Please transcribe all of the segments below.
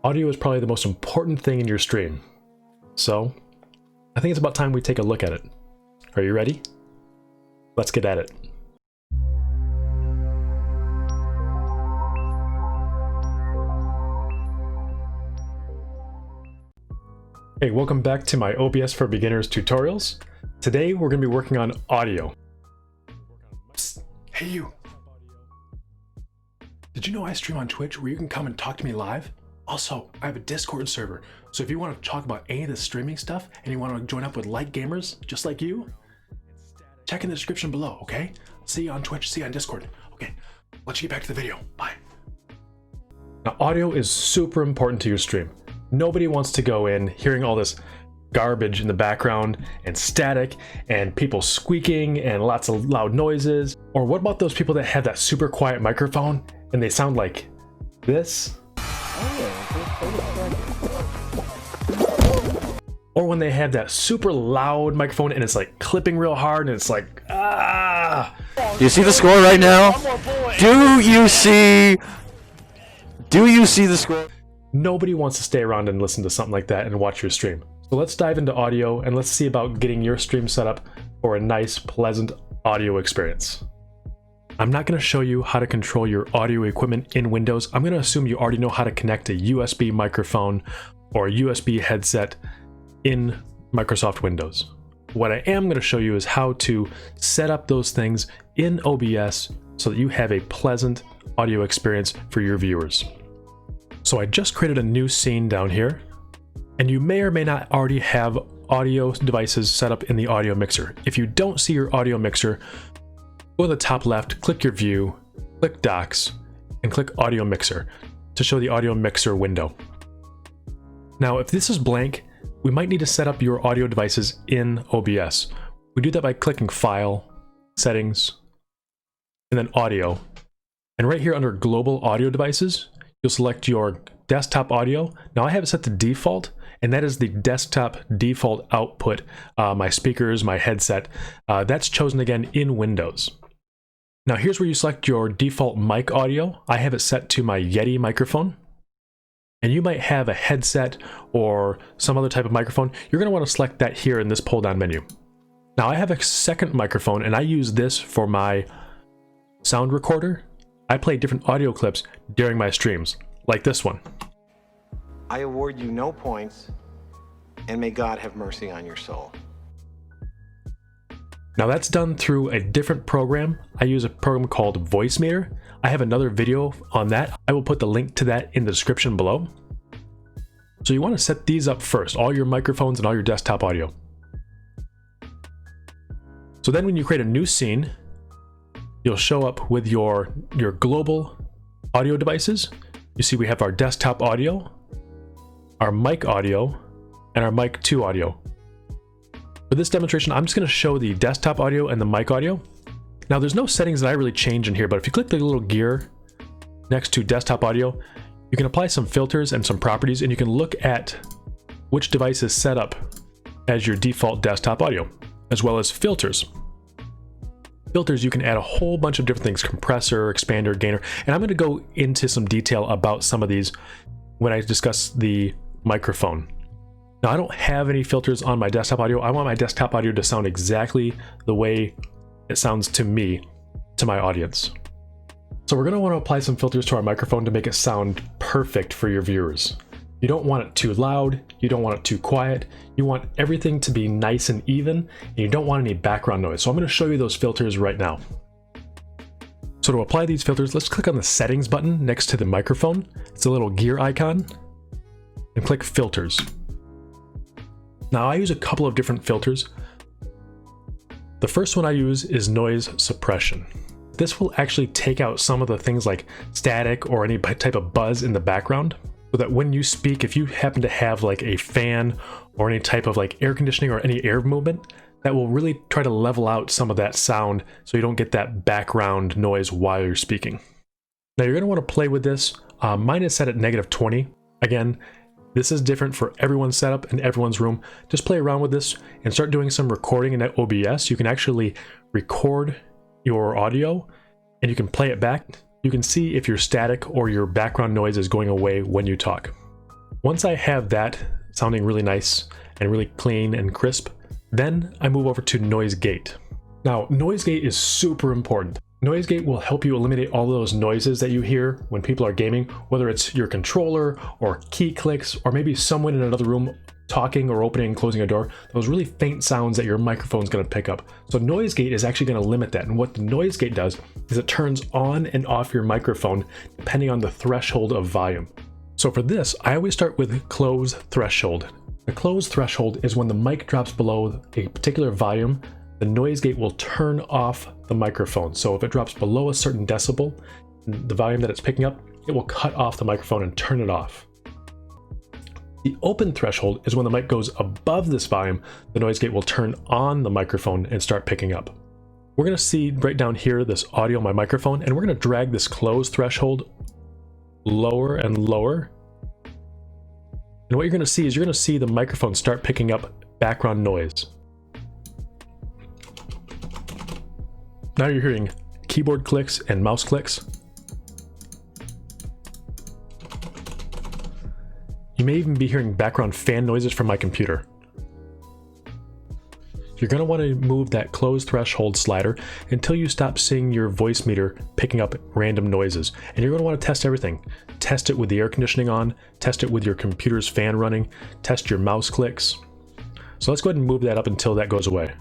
Audio is probably the most important thing in your stream. So, I think it's about time we take a look at it. Are you ready? Let's get at it. Hey, welcome back to my OBS for Beginners tutorials. Today we're going to be working on audio. Psst, hey you! Did you know I stream on Twitch where you can come and talk to me live? Also, I have a Discord server, so if you want to talk about any of the streaming stuff and you want to join up with like gamers just like you, check in the description below, okay? See you on Twitch, see you on Discord. Okay, let's get back to the video. Bye. Now, audio is super important to your stream. Nobody wants to go in hearing all this garbage in the background and static and people squeaking and lots of loud noises. Or what about those people that have that super quiet microphone and they sound like this? Or when they have that super loud microphone and it's like clipping real hard and it's like, ah! Do you see the score right now? Do you see the score? Nobody wants to stay around and listen to something like that and watch your stream. So let's dive into audio and let's see about getting your stream set up for a nice, pleasant audio experience. I'm not going to show you how to control your audio equipment in Windows. I'm going to assume you already know how to connect a USB microphone or a USB headset in Microsoft Windows. What I am going to show you is how to set up those things in OBS so that you have a pleasant audio experience for your viewers. So I just created a new scene down here, and you may or may not already have audio devices set up in the audio mixer. If you don't see your audio mixer, go to the top left, click your view, click Docs, and click Audio Mixer to show the audio mixer window. Now, if this is blank, we might need to set up your audio devices in OBS. We do that by clicking File, Settings, and then Audio. And right here under Global Audio Devices, you'll select your desktop audio. Now I have it set to default, and that is the desktop default output. My speakers, my headset, that's chosen again in Windows. Now here's where you select your default mic audio. I have it set to my Yeti microphone. And you might have a headset or some other type of microphone. You're going to want to select that here in this pull down menu. Now I have a second microphone and I use this for my sound recorder. I play different audio clips during my streams, like this one. I award you no points, and may God have mercy on your soul. Now that's done through a different program. I use a program called Voicemeter. I have another video on that. I will put the link to that in the description below. So you want to set these up first, all your microphones and all your desktop audio. So then when you create a new scene, you'll show up with your global audio devices. You see we have our desktop audio, our mic audio, and our mic 2 audio. For this demonstration, I'm just going to show the desktop audio and the mic audio. Now there's no settings that I really change in here, but if you click the little gear next to desktop audio, you can apply some filters and some properties, and you can look at which device is set up as your default desktop audio, as well as filters. Filters, you can add a whole bunch of different things, compressor, expander, gainer, and I'm going to go into some detail about some of these when I discuss the microphone. Now I don't have any filters on my desktop audio. I want my desktop audio to sound exactly the way it sounds to me, to my audience. So we're going to want to apply some filters to our microphone to make it sound perfect for your viewers. You don't want it too loud, you don't want it too quiet, you want everything to be nice and even, and you don't want any background noise. So I'm going to show you those filters right now. So to apply these filters, let's click on the settings button next to the microphone. It's a little gear icon, and click filters. Now I use a couple of different filters. The first one I use is noise suppression. This will actually take out some of the things like static or any type of buzz in the background, so that when you speak, if you happen to have like a fan or any type of like air conditioning or any air movement, that will really try to level out some of that sound so you don't get that background noise while you're speaking. Now you're going to want to play with this. Mine is set at -20. Again, this is different for everyone's setup and everyone's room. Just play around with this and start doing some recording in OBS. You can actually record your audio and you can play it back. You can see if your static or your background noise is going away when you talk. Once I have that sounding really nice and really clean and crisp, then I move over to noise gate. Now, noise gate is super important. Noise gate will help you eliminate all those noises that you hear when people are gaming, whether it's your controller or key clicks, or maybe someone in another room talking or opening and closing a door, those really faint sounds that your microphone's going to pick up. So noise gate is actually going to limit that. And what the noise gate does is it turns on and off your microphone depending on the threshold of volume. So for this, I always start with close threshold. The close threshold is when the mic drops below a particular volume, the noise gate will turn off the microphone. So if it drops below a certain decibel, the volume that it's picking up, it will cut off the microphone and turn it off. The open threshold is when the mic goes above this volume, the noise gate will turn on the microphone and start picking up. We're going to see right down here this audio on my microphone, and we're going to drag this close threshold lower and lower. And what you're going to see is you're going to see the microphone start picking up background noise. Now you're hearing keyboard clicks and mouse clicks. You may even be hearing background fan noises from my computer. You're going to want to move that close threshold slider until you stop seeing your voice meter picking up random noises. And you're going to want to test everything. Test it with the air conditioning on, test it with your computer's fan running, test your mouse clicks. So let's go ahead and move that up until that goes away.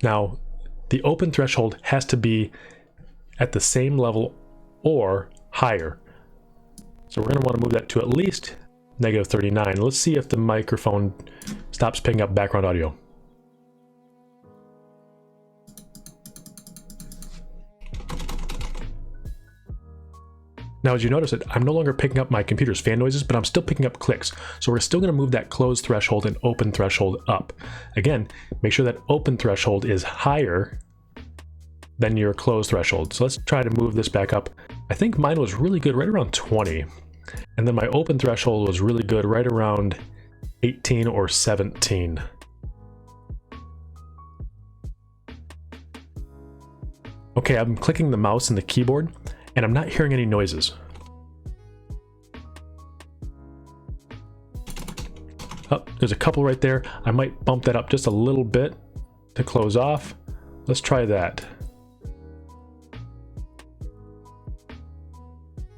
Now, the open threshold has to be at the same level or higher. So we're going to want to move that to at least -39. Let's see if the microphone stops picking up background audio. Now, as you notice it, I'm no longer picking up my computer's fan noises, but I'm still picking up clicks. So we're still going to move that closed threshold and open threshold up. Again, make sure that open threshold is higher than your closed threshold. So let's try to move this back up. I think mine was really good right around 20. And then my open threshold was really good right around 18 or 17. Okay, I'm clicking the mouse and the keyboard, and I'm not hearing any noises. Oh, there's a couple right there. I might bump that up just a little bit to close off. Let's try that.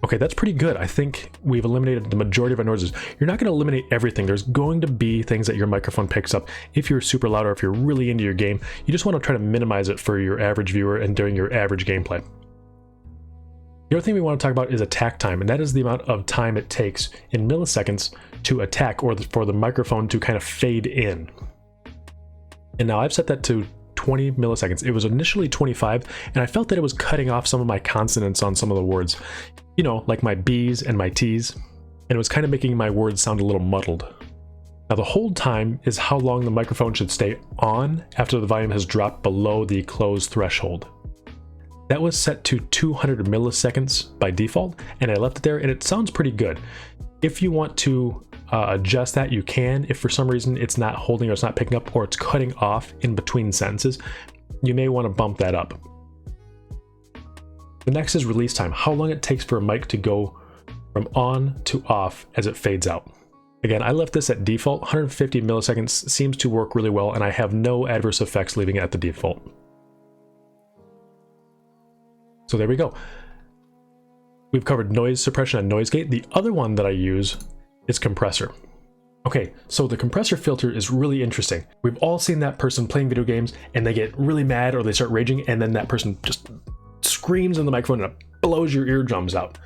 Okay, that's pretty good. I think we've eliminated the majority of our noises. You're not going to eliminate everything. There's going to be things that your microphone picks up. If you're super loud or if you're really into your game, you just want to try to minimize it for your average viewer and during your average gameplay. The other thing we want to talk about is attack time, and that is the amount of time it takes in milliseconds to attack, or for the microphone to kind of fade in. And now I've set that to 20 milliseconds. It was initially 25, and I felt that it was cutting off some of my consonants on some of the words. You know, like my B's and my T's, and it was kind of making my words sound a little muddled. Now the hold time is how long the microphone should stay on after the volume has dropped below the closed threshold. That was set to 200 milliseconds by default, and I left it there, and it sounds pretty good. If you want to adjust that, you can. If for some reason it's not holding or it's not picking up or it's cutting off in between sentences, you may want to bump that up. The next is release time, how long it takes for a mic to go from on to off as it fades out. Again, I left this at default. 150 milliseconds seems to work really well, and I have no adverse effects leaving it at the default. So there we go. We've covered noise suppression and noise gate. The other one that I use is compressor. Okay, so the compressor filter is really interesting. We've all seen that person playing video games and they get really mad or they start raging, and then that person just screams in the microphone and it blows your eardrums out.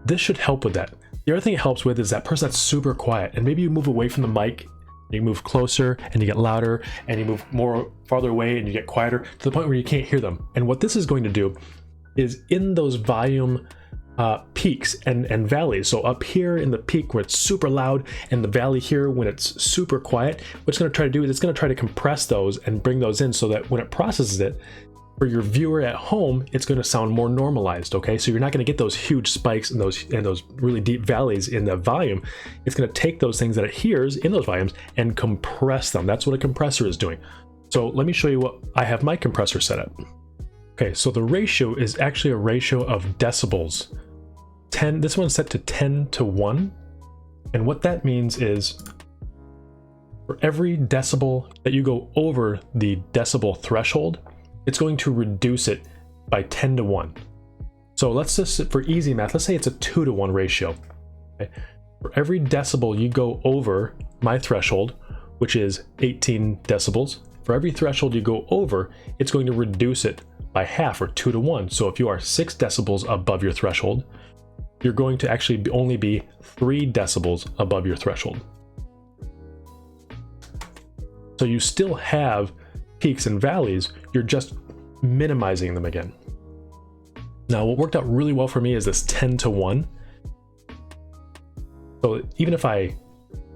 This should help with that. The other thing it helps with is that person that's super quiet, and maybe you move away from the mic, you move closer and you get louder, and you move more farther away and you get quieter to the point where you can't hear them. And what this is going to do is in those volume peaks and valleys. So up here in the peak where it's super loud, and the valley here when it's super quiet, what it's going to try to do is it's going to try to compress those and bring those in so that when it processes it, for your viewer at home, it's going to sound more normalized, okay? So you're not going to get those huge spikes and those really deep valleys in the volume. It's going to take those things that it hears in those volumes and compress them. That's what a compressor is doing. So let me show you what I have my compressor set at. Okay, so the ratio is actually a ratio of decibels. This one's set to 10:1. And what that means is for every decibel that you go over the decibel threshold, it's going to reduce it by 10:1. So let's just, for easy math, let's say it's a 2:1 ratio. Okay? For every decibel you go over my threshold, which is 18 decibels, for every threshold you go over, it's going to reduce it by half, or 2:1. So if you are 6 decibels above your threshold, you're going to actually only be 3 decibels above your threshold. So you still have peaks and valleys, you're just minimizing them again. Now, what worked out really well for me is this 10:1. So even if I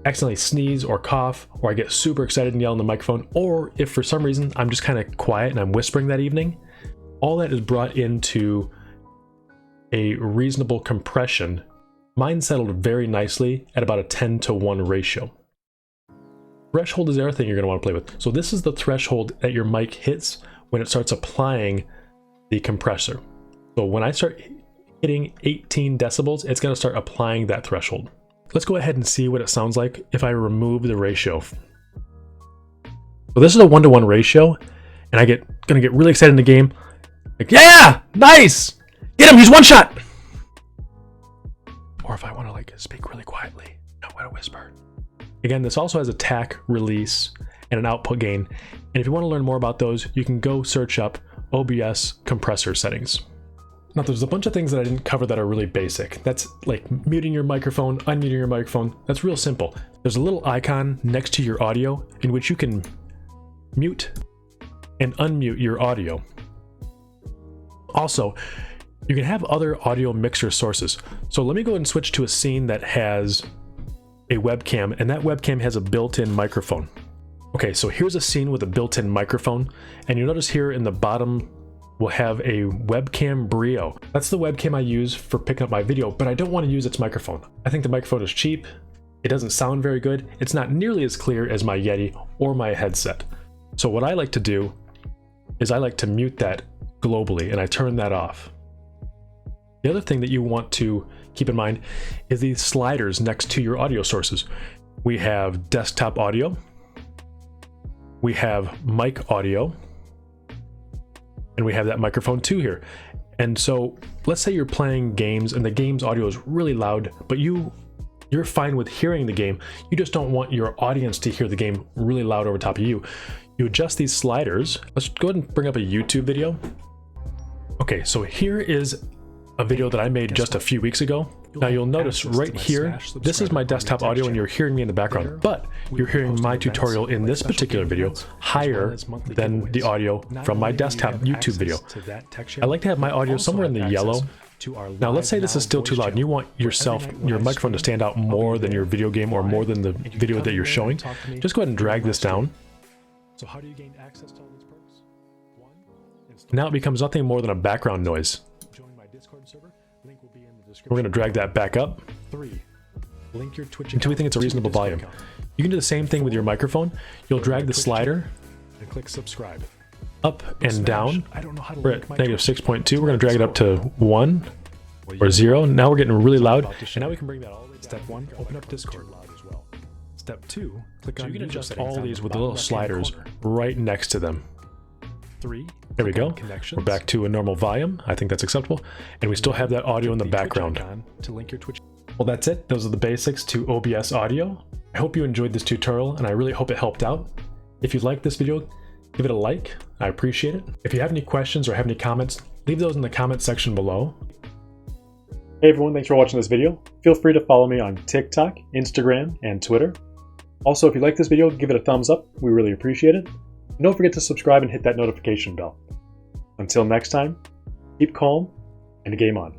accidentally sneeze or cough, or I get super excited and yell in the microphone, or if for some reason I'm just kind of quiet and I'm whispering that evening, all that is brought into a reasonable compression. Mine settled very nicely at about a 10:1 ratio. Threshold is the other thing you're going to want to play with. So this is the threshold that your mic hits when it starts applying the compressor. So when I start hitting 18 decibels, it's going to start applying that threshold. Let's go ahead and see what it sounds like if I remove the ratio. So this is a 1:1 ratio, and I'm gonna get really excited in the game. Like, yeah, nice, get him, he's one shot. Or if I want to like speak really quietly, I want to whisper. Again, this also has a tack, release, and an output gain. And if you want to learn more about those, you can go search up OBS compressor settings. Now, there's a bunch of things that I didn't cover that are really basic. That's like muting your microphone, unmuting your microphone. That's real simple. There's a little icon next to your audio in which you can mute and unmute your audio. Also, you can have other audio mixer sources. So let me go ahead and switch to a scene that has a webcam, and that webcam has a built-in microphone. Okay, so here's a scene with a built-in microphone, and you'll notice here in the bottom we'll have a webcam Brio. That's the webcam I use for picking up my video, but I don't want to use its microphone. I think the microphone is cheap, it doesn't sound very good, it's not nearly as clear as my Yeti or my headset. So what I like to do is I like to mute that globally, and I turn that off. The other thing that you want to keep in mind is these sliders next to your audio sources. We have desktop audio, we have mic audio, and we have that microphone too here. And so let's say you're playing games and the game's audio is really loud, but you're fine with hearing the game. You just don't want your audience to hear the game really loud over top of you. You adjust these sliders. Let's go ahead and bring up a YouTube video. Okay, so here is a video that I made just a few weeks ago. Now you'll notice right here, this is my desktop audio and you're hearing me in the background, but you're hearing my tutorial in this particular video higher than the audio from my desktop YouTube video. I like to have my audio somewhere in the yellow. Now let's say this is still too loud and you want your microphone to stand out more than your video game or more than the video that you're showing. Just go ahead and drag this down. So how do you gain access to all these perks? Now it becomes nothing more than a background noise. We're going to drag that back up until we think it's a reasonable volume. You can do the same thing with your microphone. You'll drag the slider and click subscribe up and down. We're at -6.2. We're going to drag it up to 1 or 0. Now we're getting really loud. And now we can bring that all the way down. Step 1, open up Discord. Step 2, click on. You can adjust all these with the little sliders right next to them. 3. There we go. We're back to a normal volume. I think that's acceptable. And we still have that audio in the background. Well, that's it. Those are the basics to OBS audio. I hope you enjoyed this tutorial, and I really hope it helped out. If you liked this video, give it a like. I appreciate it. If you have any questions or have any comments, leave those in the comment section below. Hey everyone, thanks for watching this video. Feel free to follow me on TikTok, Instagram, and Twitter. Also, if you like this video, give it a thumbs up. We really appreciate it. And don't forget to subscribe and hit that notification bell. Until next time, keep calm and game on.